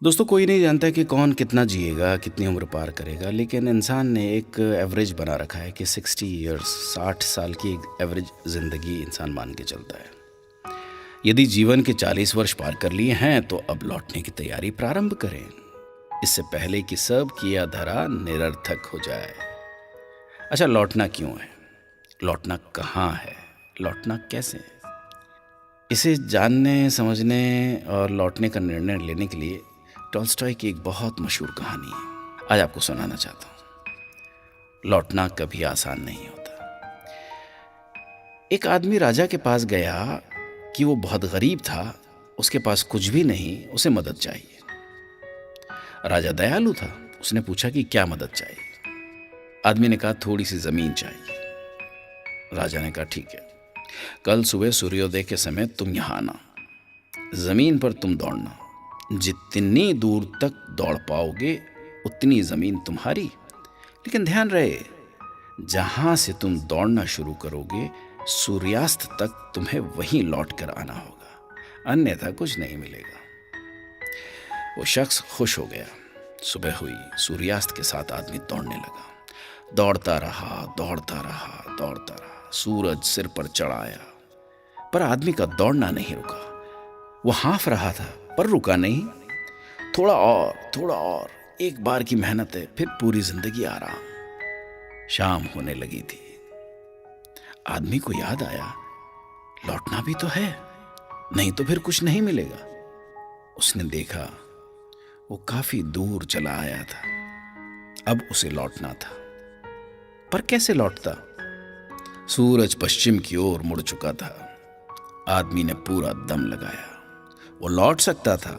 दोस्तों, कोई नहीं जानता कि कौन कितना जिएगा, कितनी उम्र पार करेगा, लेकिन इंसान ने एक एवरेज बना रखा है कि 60 इयर्स, 60 साल की एक एवरेज ज़िंदगी इंसान मान के चलता है। यदि जीवन के 40 वर्ष पार कर लिए हैं तो अब लौटने की तैयारी प्रारंभ करें, इससे पहले कि सब किया धरा निरर्थक हो जाए। अच्छा, लौटना क्यों है? लौटना कहाँ है? लौटना कैसे? इसे जानने, समझने और लौटने का निर्णय लेने के लिए टॉल्स्टॉय की एक बहुत मशहूर कहानी है, आज आपको सुनाना चाहता हूँ। लौटना कभी आसान नहीं होता। एक आदमी राजा के पास गया कि वो बहुत गरीब था, उसके पास कुछ भी नहीं, उसे मदद चाहिए। राजा दयालु था, उसने पूछा कि क्या मदद चाहिए। आदमी ने कहा थोड़ी सी जमीन चाहिए। राजा ने कहा ठीक है, कल सुबह सूर्योदय के समय तुम यहां आना, जमीन पर तुम दौड़ना, जितनी दूर तक दौड़ पाओगे उतनी जमीन तुम्हारी। लेकिन ध्यान रहे, जहां से तुम दौड़ना शुरू करोगे सूर्यास्त तक तुम्हें वहीं लौट कर आना होगा, अन्यथा कुछ नहीं मिलेगा। वो शख्स खुश हो गया। सुबह हुई, सूर्यास्त के साथ आदमी दौड़ने लगा। दौड़ता रहा, दौड़ता रहा, दौड़ता रहा। सूरज सिर पर चढ़ आया, पर आदमी का दौड़ना नहीं रुका। वो हाँफ रहा था पर रुका नहीं। थोड़ा और, थोड़ा और, एक बार की मेहनत है, फिर पूरी जिंदगी आराम। शाम होने लगी थी। आदमी को याद आया, लौटना भी तो है, नहीं तो फिर कुछ नहीं मिलेगा। उसने देखा वो काफी दूर चला आया था, अब उसे लौटना था। पर कैसे लौटता? सूरज पश्चिम की ओर मुड़ चुका था। आदमी ने पूरा दम लगाया। वो लौट सकता था,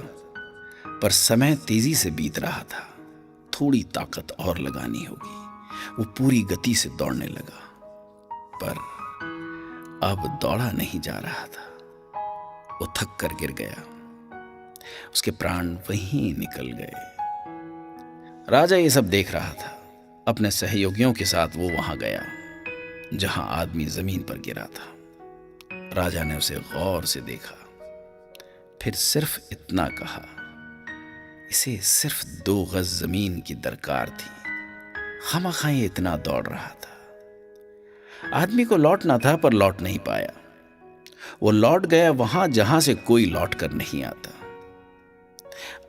पर समय तेजी से बीत रहा था। थोड़ी ताकत और लगानी होगी। वो पूरी गति से दौड़ने लगा, पर अब दौड़ा नहीं जा रहा था। वो थक कर गिर गया। उसके प्राण वहीं निकल गए। राजा ये सब देख रहा था। अपने सहयोगियों के साथ वो वहां गया जहां आदमी जमीन पर गिरा था। राजा ने उसे गौर से देखा, फिर सिर्फ इतना कहा, इसे सिर्फ 2 गज जमीन की दरकार थी, खामखा ये इतना दौड़ रहा था। आदमी को लौटना था पर लौट नहीं पाया। वो लौट गया वहां जहां से कोई लौट कर नहीं आता।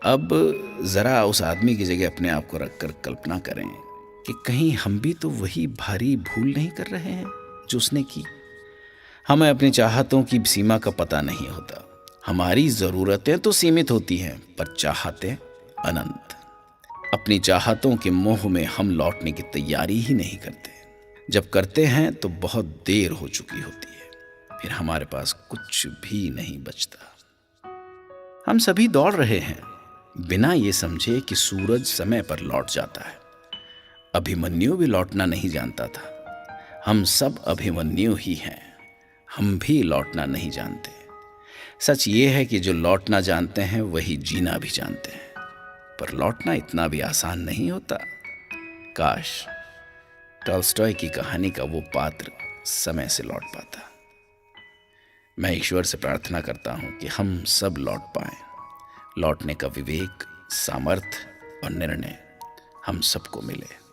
अब जरा उस आदमी की जगह अपने आप को रखकर कल्पना करें कि कहीं हम भी तो वही भारी भूल नहीं कर रहे हैं जो उसने की। हमें अपनी चाहतों की सीमा का पता नहीं होता। हमारी जरूरतें तो सीमित होती हैं, पर चाहतें अनंत। अपनी चाहतों के मोह में हम लौटने की तैयारी ही नहीं करते। जब करते हैं तो बहुत देर हो चुकी होती है, फिर हमारे पास कुछ भी नहीं बचता। हम सभी दौड़ रहे हैं बिना ये समझे कि सूरज समय पर लौट जाता है। अभिमन्यु भी लौटना नहीं जानता था। हम सब अभिमन्यु ही हैं, हम भी लौटना नहीं जानते। सच ये है कि जो लौटना जानते हैं वही जीना भी जानते हैं, पर लौटना इतना भी आसान नहीं होता। काश टॉल्स्टॉय की कहानी का वो पात्र समय से लौट पाता। मैं ईश्वर से प्रार्थना करता हूं कि हम सब लौट पाएं। लौटने का विवेक, सामर्थ्य और निर्णय हम सबको मिले।